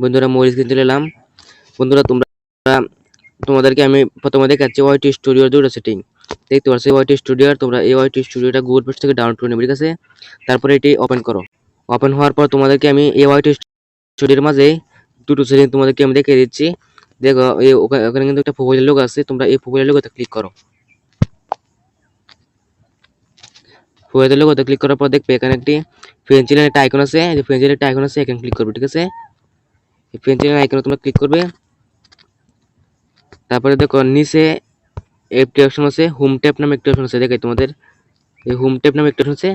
বন্ধুরা মরিচ কিনতে এলাম। বন্ধুরা তোমাদেরকে আমি প্রথমে দেখাচ্ছি ওয়াইটি স্টুডিওর দুটো সেটিং। দেখতে পাচ্ছ ওয়াইটি স্টুডিওর, তোমরা এই ওয়াইটি স্টুডিওটা গুগল প্লে থেকে ডাউনলোড করে নেবে, ঠিক আছে? তারপরে এটি ওপেন করো। ওপেন হওয়ার পর তোমাদেরকে আমি এই ওয়াইটি স্টুডিওর মাঝে দুটো সেটিং তোমাদেরকে আমি দেখিয়ে দিচ্ছি। দেখো ওখানে কিন্তু একটা প্রোফাইলের লোগো আছে, তোমরা এই প্রোফাইলের লোগোতে ক্লিক করো। প্রোফাইলের লোগোতে ক্লিক করার পর দেখবে এখানে একটি পেন্সিলের একটা আইকন আছে, এই যে পেন্সিলের একটা আইকন আছে, এখানে ক্লিক করবে, ঠিক আছে? এই পেন্সিলের আইকনে তোমরা ক্লিক করবে। তারপরে দেখো নিচে একটি অপশন আছে, হোম ট্যাব নামে একটি অপশন আছে, দেখাই তোমাদের। এই হোম ট্যাব নামে একটা অপশন আছে,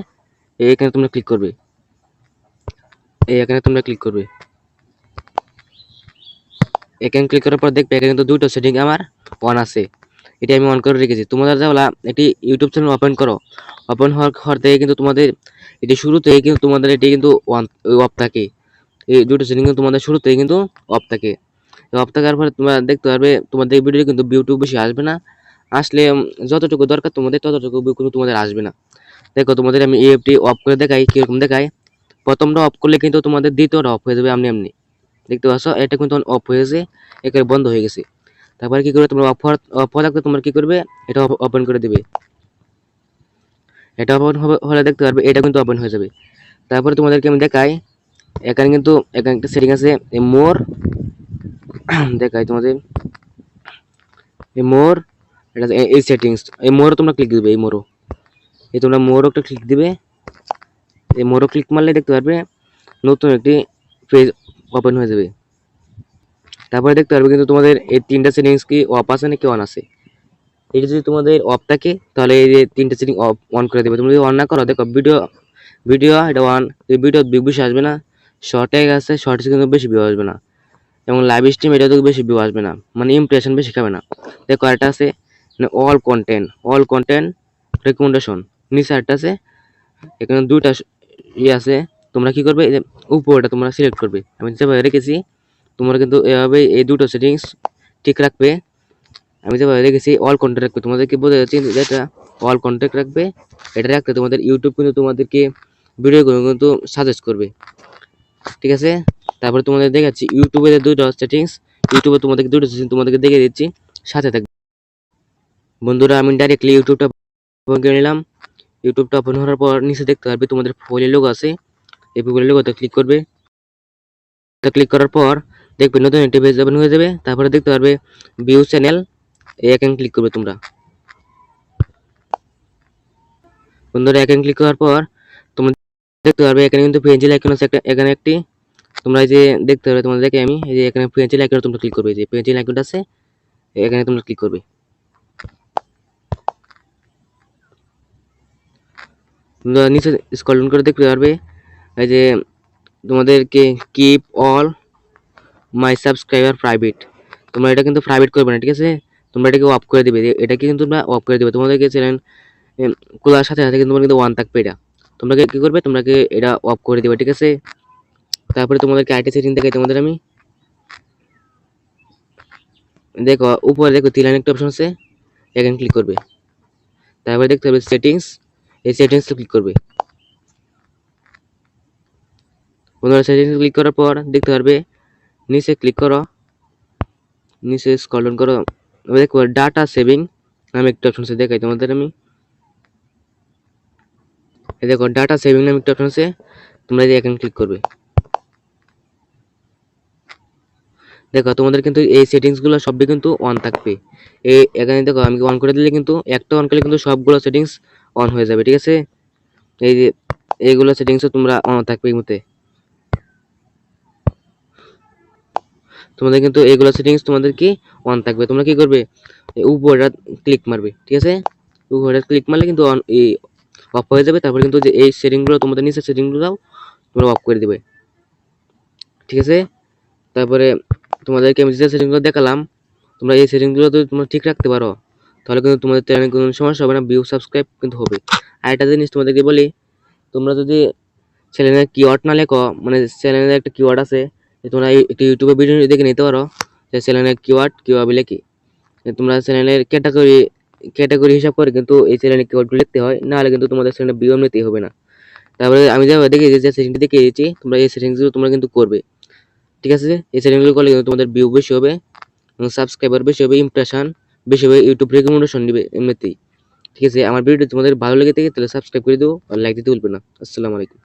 এখানে তোমরা ক্লিক করবে। এখানে তোমরা ক্লিক করবে। এখানে ক্লিক করার পর দেখবে এখানে কিন্তু দুটো সেটিং আমার অন আছে, এটা আমি অন করে রেখেছি। তোমাদের যা একটি ইউটিউব চ্যানেল ওপেন করো। ওপেন হওয়ার থেকে কিন্তু তোমাদের এটি শুরু থেকে কিন্তু তোমাদের এটি কিন্তু অফ থাকে। এই দুটো সেটিং কিন্তু তোমাদের শুরু থেকে কিন্তু অফ থাকে। অফ থাকার পরে তোমরা দেখতে পারবে তোমাদের ভিডিও কিন্তু ভিউ বেশি আসবে না। আসলে যতটুকু দরকার তোমাদের ততটুকু ভিউ কিন্তু তোমাদের আসবে না। দেখো তোমাদের আমি এই অ্যাপটি অফ করে দেখাই কিরকম দেখায়। প্রথমটা অফ করলে কিন্তু তোমাদের দ্বিতীয়টা অফ হয়ে যাবে এমনি এমনি। দেখতে পাচ্ছ এটা কিন্তু অফ হয়েছে, একেবারে বন্ধ হয়ে গেছে। তারপরে কি করে তোমরা অফ থাকতে তোমরা কি করবে, এটা ওপেন করে দিবে। এটা ওপেন হলে দেখতে পারবে এটা কিন্তু ওপেন হয়ে যাবে। তারপরে তোমাদেরকে আমি দেখাই, এখানে একটা সেটিং আছে মোর, দেখাই তোমাদের এই মোর, এটা এই সেটিংস, এই মোর তোমরা ক্লিক দিবে। এই তোমরা মোর একটা ক্লিক দিবে। এই মোর ক্লিক মারলে দেখতে পারবে নতুন একটি পেজ ওপেন হয়ে যাবে। তারপরে দেখতে পারবে কিন্তু তোমাদের এই তিনটা সেটিংস কি অফ আছে নাকি অন আছে। এটা যদি তোমাদের অফ থাকে তাহলে এই যে তিনটা সেটিং অন করে দেবে। তুমি যদি অন না করো, দেখো ভিডিও এটা অন, এই ভিডিও বেশি আসবে না। শর্টে আছে, শর্টস কিন্তু বেশি ভিউ আসবে না। এবং লাইভ স্ট্রিম এটা তো বেশি ভিউ আসবে না, মানে ইমপ্রেশন বেশি খাবে না। দেখো এটা আছে অল কন্টেন্ট রেকমেন্ডেশন, নিচে একটা আছে, এখানে দুইটা আছে। তোমরা কি করবে, উপরটা তোমরা সিলেক্ট করবে। আমি যেভাবে রেখেছি তোমরা কিন্তু এভাবে এই দুটো সেটিংস ঠিক রাখবে। আমি যেভাবে রেখেছি অল কন্টেন্ট রাখবে, তোমাদেরকে বোঝা যাচ্ছে যেটা অল কন্টেন্ট রাখবে। এটা রাখতে তোমাদের ইউটিউব কিন্তু তোমাদেরকে ভিডিওগুলো কিন্তু সাজেস্ট করবে, ঠিক আছে? তারপরে তোমাদের দেখাচ্ছি ইউটিউবের দুটো সেটিংস, ইউটিউবে তোমাদেরকে দুটো সেটিংস তোমাদেরকে দেখে দিচ্ছি, সাথে থাকবে। বন্ধুরা আমি ডাইরেক্টলি ইউটিউবটা ওপেন করে নিলাম। ইউটিউবটা ওপেন হওয়ার পর নিচে দেখতে পারবে তোমাদের প্রোফাইলের লোগো আছে, এই প্রোফাইলের লোগোতে ক্লিক করবে। ক্লিক করার পর দেখবে নতুন একটি পেজ ওপেন হয়ে যাবে। তারপরে দেখতে পারবে ভিউ চ্যানেল, এখানে ক্লিক করবে তোমরা। বন্ধুরা এখানে ক্লিক করার পর তোমরা দেখতে পারবে এখানে কিন্তু পেন্সিল আইকন আছে একটা, এখানে একটি তোমরা এই যে দেখতে পারবে তোমাদেরকে আমি এই যে এখানে পেন্সিল আইকন তোমরা ক্লিক করবে, এই যে পেন্সিল আইকনটা আছে এখানে তোমরা ক্লিক করবে। তোমরা নিচে স্ক্রল ডাউন করে দেখতে পারবে এই যে তোমাদেরকে keep all my subscriber private, তোমরা এটা কিন্তু প্রাইভেট করবে না, ঠিক আছে? তোমরা এটাকে অফ করে দিবে, এটাকে কিন্তু তোমরা অফ করে দিবে। তোমাদেরকে চ্যানেল খোলার সাথে সাথে কিন্তু তোমার কিন্তু ওয়ান থাকবে এটা, তোমরা কি করবে, তোমরাকে এটা অফ করে দিবে, ঠিক আছে? তারপরে তোমাদেরকে আইটি সেটিং দেখাই তোমাদের আমি। দেখো উপরে দেখো তিন লাইন একটা অপশন আছে, এখানে ক্লিক করবে। তারপরে দেখতে হবে সেটিংস, এই সেটিংস ক্লিক করবে। বন্ধুরা সেটিংস ক্লিক করার পর দেখতে পারবে নিচে ক্লিক করো, নিচে স্ক্রল ডাউন করো, দেখো ডাটা সেভিং নামে একটা অপশন আছে, দেখাই তোমাদের আমি। এই দেখো ডাটা সেভিং নামে একটা অপশন আছে, তোমরা এখানে ক্লিক করবে। দেখো তোমাদের কিন্তু এই সেটিংস গুলো সবই কিন্তু অন থাকবে। এই এখানে দেখো আমি অন করে দিলে কিন্তু একটা অন করলে কিন্তু সবগুলো সেটিংস অন হয়ে যাবে, ঠিক আছে? এই যে এইগুলো সেটিংসও তোমরা অন থাকবে এই মুহূর্তে। তোমাদের কিন্তু এইগুলো সেটিংস তোমাদের কি অন থাকবে। তোমরা কি করবে, উপরটা ক্লিক মারবে, ঠিক আছে? উপরটা ক্লিক মারলে কিন্তু অন এই অফ হয়ে যাবে। তারপরে কিন্তু যে এই সেটিংগুলো তোমাদের নিচে সেটিংগুলো তোমরা অফ করে দিবে, ঠিক আছে? তারপরে তোমাদেরকে আমি যে সেটিংগুলো দেখালাম, তোমরা এই সেটিংগুলো যদি তোমরা ঠিক রাখতে পারো তাহলে কিন্তু তোমাদের চ্যানেলে কোনো সমস্যা হবে না, ভিউ সাবস্ক্রাইব কিন্তু হবে। আর একটা জিনিস তোমাদেরকে বলি, তোমরা যদি চ্যানেলের কিওয়ার্ড না লেখো, মানে চ্যানেলের একটা কিওয়ার্ড আছে, তোমরা একটু ইউটিউবে ভিডিও দেখে নিতে পারো যে চ্যানেলের কিওয়ার্ড কীভাবে লেখি। তোমরা চ্যানেলের ক্যাটাগরি হিসাব করে কিন্তু এই চ্যানেলের কিওয়ার্ডগুলো লিখতে হয়, নাহলে কিন্তু তোমাদের চ্যানেলে ভিউ এমনিতেই হবে না। তারপরে আমি যেভাবে দেখিয়েছি যে সেটিংটি দেখিয়ে দিয়েছি, তোমরা এই সেটিংসগুলো তোমরা কিন্তু করবে। ঠিক আছে, এই সেটিংগুলো করলে কিন্তু তোমাদের ভিউ বেশি হবে এবং সাবস্ক্রাইবার বেশি হবে, ইমপ্রেশন বেশি হবে, ইউটিউব রেকমেন্ডেশন দিবে এমনিতেই। ঠিক আছে, আমার ভিডিও তোমাদের ভালো লেগে থাকে তাহলে সাবস্ক্রাইব করে দিও আর লাইক দিতে ভুলবে না। আসসালামু আলাইকুম।